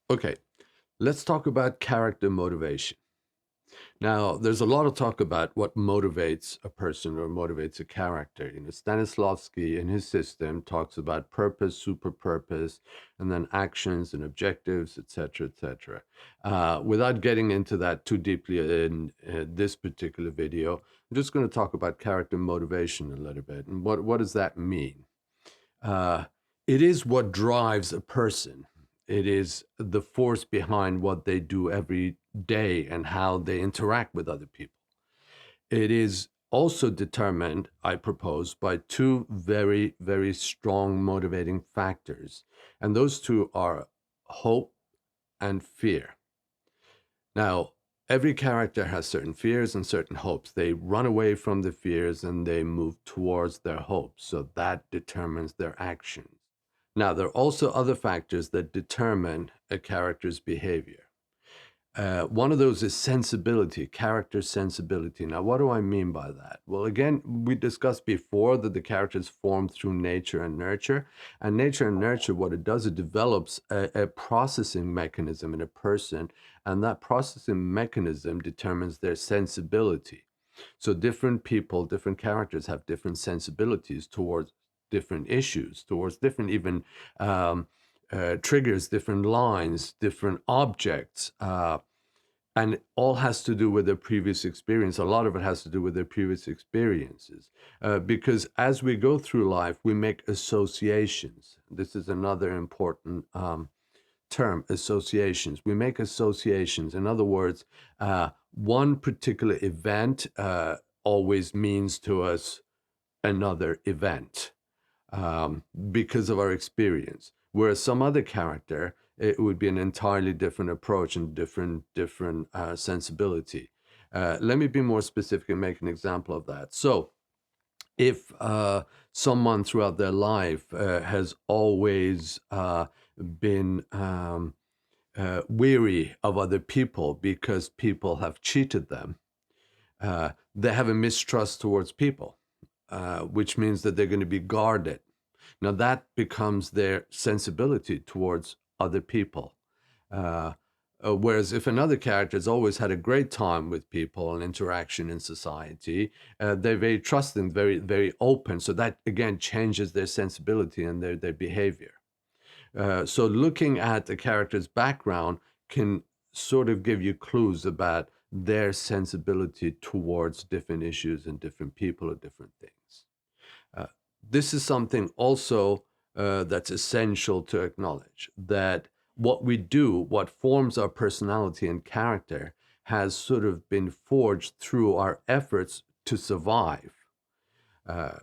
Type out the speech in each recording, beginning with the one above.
Okay, let's talk about character motivation. Now, there's a lot of talk about what motivates a person or motivates a character. Stanislavski in his system talks about purpose, super purpose, and then actions and objectives, etc., etc. Without getting into that too deeply in this particular video, I'm just going to talk about character motivation a little bit. And what does that mean? Uh, it is what drives a person. It is the force behind what they do every day and how they interact with other people. It is also determined, I propose, by two very, very strong motivating factors. And those two are hope and fear. Now, every character has certain fears and certain hopes. They run away from the fears and they move towards their hopes. So that determines their actions. Now, there are also other factors that determine a character's behavior. One of those is sensibility, character sensibility. Now, what do I mean by that? Well, again, we discussed before that the character is formed through nature and nurture. And nature and nurture, what it does, it develops a processing mechanism in a person. And that processing mechanism determines their sensibility. So, different people, different characters have different sensibilities towards different issues, towards different even triggers, different lines, different objects. And it all has to do with their previous experience. A lot of it has to do with their previous experiences. Because as we go through life, we make associations. This is another important term, associations. We make associations. In other words, one particular event always means to us another event because of our experience. Whereas some other character, it would be an entirely different approach and different sensibility. Let me be more specific and make an example of that. So, if someone throughout their life has always been weary of other people because people have cheated them, they have a mistrust towards people, which means that they're going to be guarded. Now that becomes their sensibility towards other people. Uh, Whereas if another character has always had a great time with people and interaction in society, they're very trusting, very, very open. So that again changes their sensibility and their behavior. So looking at the character's background can sort of give you clues about their sensibility towards different issues and different people or different things. Uh, this is something also that's essential to acknowledge that what we do, what forms our personality and character, has sort of been forged through our efforts to survive. Uh,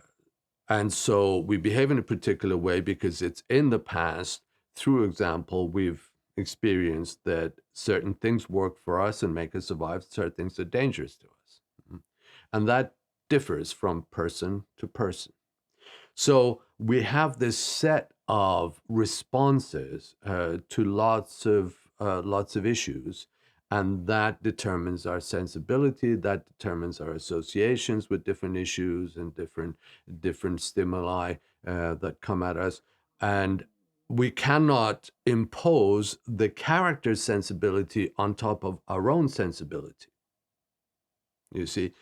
and so we behave in a particular way because it's in the past, through example, we've experienced that certain things work for us and make us survive, certain things are dangerous to us. And that differs from person to person. So we have this set of responses to lots of issues, and that determines our sensibility. That determines our associations with different issues and different stimuli that come at us. And we cannot impose the character's sensibility on top of our own sensibility. You see,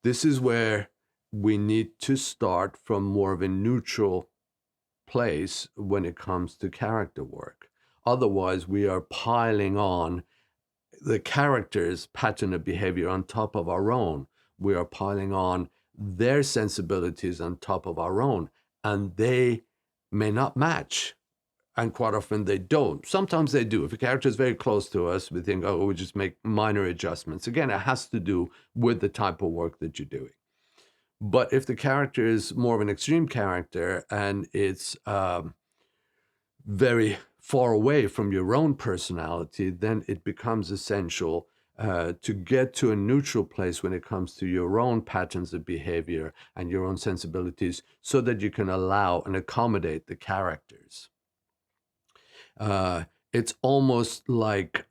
this is where we need to start from more of a neutral place when it comes to character work. Otherwise, we are piling on the character's pattern of behavior on top of our own. We are piling on their sensibilities on top of our own, and they may not match. And quite often they don't. Sometimes they do. If a character is very close to us, we think, oh, we just make minor adjustments. Again, it has to do with the type of work that you're doing. But if the character is more of an extreme character and it's very far away from your own personality, then it becomes essential to get to a neutral place when it comes to your own patterns of behavior and your own sensibilities so that you can allow and accommodate the characters. Uh, it's almost like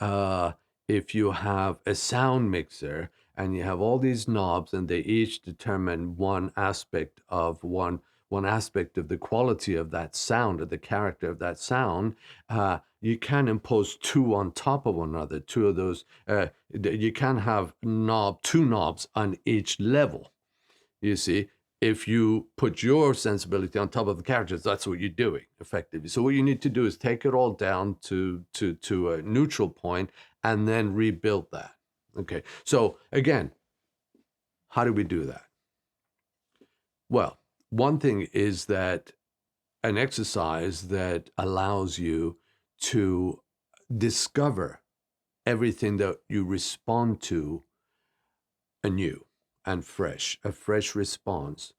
if you have a sound mixer and you have all these knobs and they each determine one aspect of the quality of that sound or the character of that sound. you can impose two on top of one another, two of those. You can have two knobs on each level. You see, if you put your sensibility on top of the characters, that's what you're doing effectively. So what you need to do is take it all down to a neutral point and then rebuild that. Okay. So again, how do we do that? Well, one thing is that an exercise that allows you to discover everything that you respond to anew and fresh, a fresh response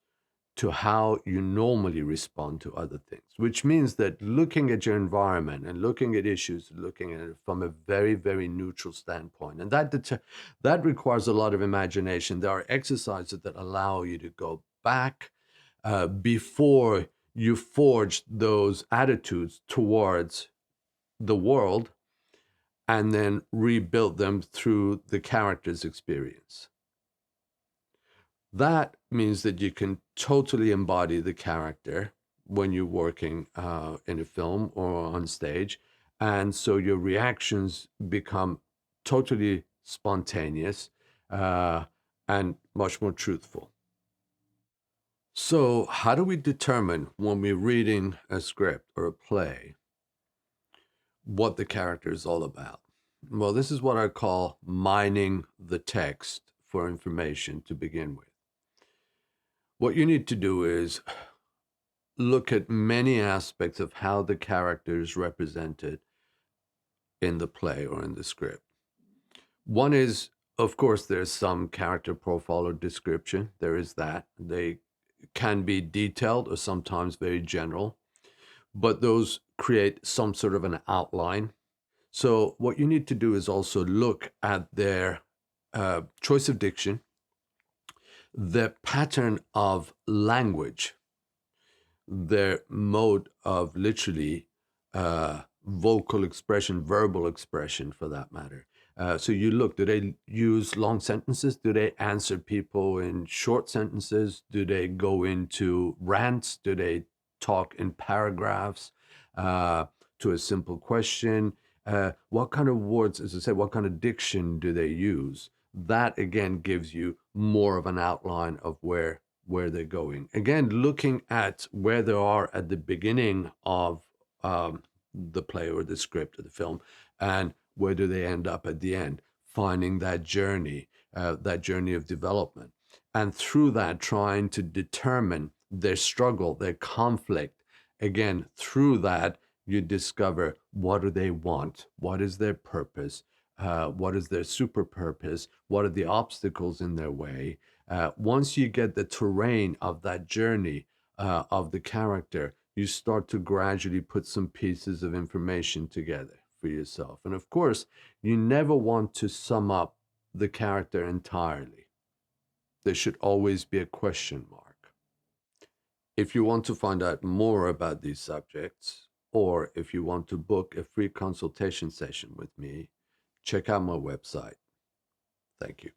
to how you normally respond to other things, which means that looking at your environment and looking at issues, looking at it from a very, very neutral standpoint, and that requires a lot of imagination. There are exercises that allow you to go back before you forge those attitudes towards the world and then rebuild them through the character's experience. That means that you can totally embody the character when you're working in a film or on stage. And so your reactions become totally spontaneous and much more truthful. So, how do we determine when we're reading a script or a play what the character is all about? Well, this is what I call mining the text for information to begin with. What you need to do is look at many aspects of how the character is represented in the play or in the script. One is, of course, there's some character profile or description. There is that. They can be detailed or sometimes very general, but those create some sort of an outline. So, what you need to do is also look at their choice of diction, the pattern of language, their mode of literally vocal expression, verbal expression for that matter. So you look, do they use long sentences? Do they answer people in short sentences? Do they go into rants? Do they talk in paragraphs to a simple question? What kind of words, as I said, what kind of diction do they use? That again gives you more of an outline of where they're going. Again, looking at where they are at the beginning of the play or the script or the film, and where do they end up at the end, finding that journey of development. And through that, trying to determine their struggle, their conflict. Again, through that, you discover what do they want? What is their purpose? What is their super purpose? What are the obstacles in their way? Once you get the terrain of that journey of the character, you start to gradually put some pieces of information together for yourself. And of course, you never want to sum up the character entirely. There should always be a question mark. If you want to find out more about these subjects, or if you want to book a free consultation session with me, check out my website. Thank you.